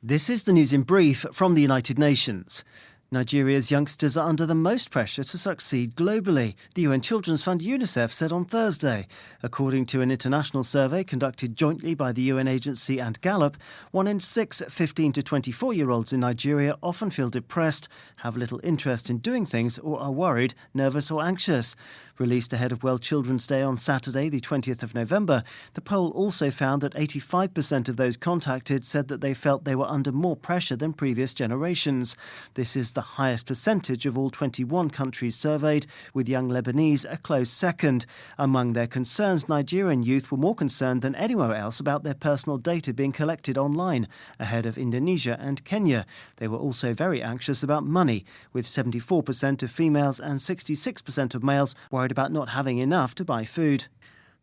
This is the news in brief from the United Nations. Nigeria's youngsters are under the most pressure to succeed globally, the UN Children's Fund UNICEF said on Thursday. According to an international survey conducted jointly by the UN agency and Gallup, 1 in 6 15 to 24-year-olds in Nigeria often feel depressed, have little interest in doing things, or are worried, nervous or anxious. Released ahead of World Children's Day on Saturday, the 20th of November, the poll also found that 85% of those contacted said that they felt they were under more pressure than previous generations. This is the highest percentage of all 21 countries surveyed, with young Lebanese a close second. Among their concerns, Nigerian youth were more concerned than anywhere else about their personal data being collected online, ahead of Indonesia and Kenya. They were also very anxious about money, with 74% of females and 66% of males worried about not having enough to buy food.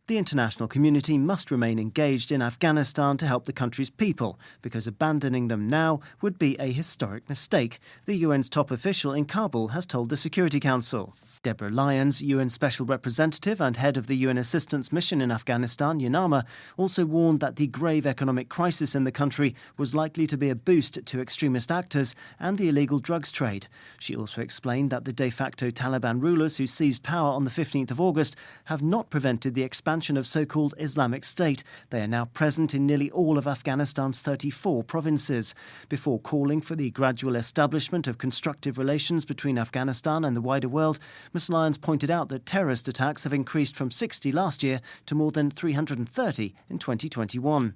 The international community must remain engaged in Afghanistan to help the country's people, because abandoning them now would be a historic mistake, the UN's top official in Kabul has told the Security Council. Deborah Lyons, UN Special Representative and head of the UN Assistance Mission in Afghanistan, UNAMA, also warned that the grave economic crisis in the country was likely to be a boost to extremist actors and the illegal drugs trade. She also explained that the de facto Taliban rulers who seized power on the 15th of August have not prevented the expansion of so-called Islamic State. They are now present in nearly all of Afghanistan's 34 provinces. Before calling for the gradual establishment of constructive relations between Afghanistan and the wider world, Ms. Lyons pointed out that terrorist attacks have increased from 60 last year to more than 330 in 2021.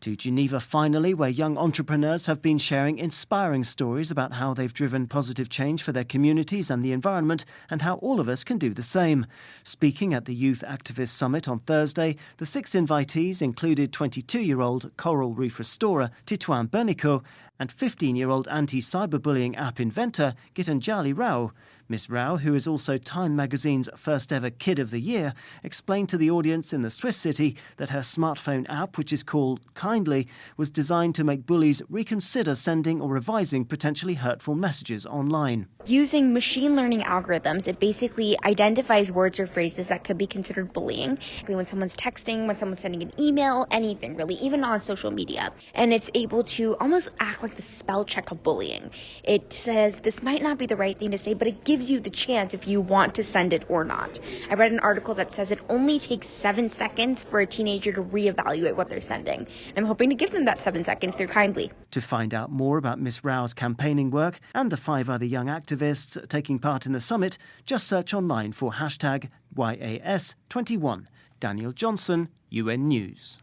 To Geneva finally, where young entrepreneurs have been sharing inspiring stories about how they've driven positive change for their communities and the environment, and how all of us can do the same. Speaking at the Youth Activist Summit on Thursday, the 6 invitees included 22-year-old coral reef restorer Titouan Berniko and 15-year-old anti-cyberbullying app inventor Gitanjali Rao. Ms. Rao, who is also Time magazine's first ever Kid of the Year, explained to the audience in the Swiss city that her smartphone app, which is called Kindly, was designed to make bullies reconsider sending or revising potentially hurtful messages online. Using machine learning algorithms, it basically identifies words or phrases that could be considered bullying. When someone's texting, when someone's sending an email, anything really, even on social media. And it's able to almost act like the spell check of bullying. It says this might not be the right thing to say, but it gives you the chance if you want to send it or not. I read an article that says it only takes 7 seconds for a teenager to reevaluate what they're sending. I'm hoping to give them that 7 seconds through Kindly. To find out more about Ms. Rao's campaigning work and the 5 other young activists taking part in the summit, just search online for #YAS21. Daniel Johnson, UN News.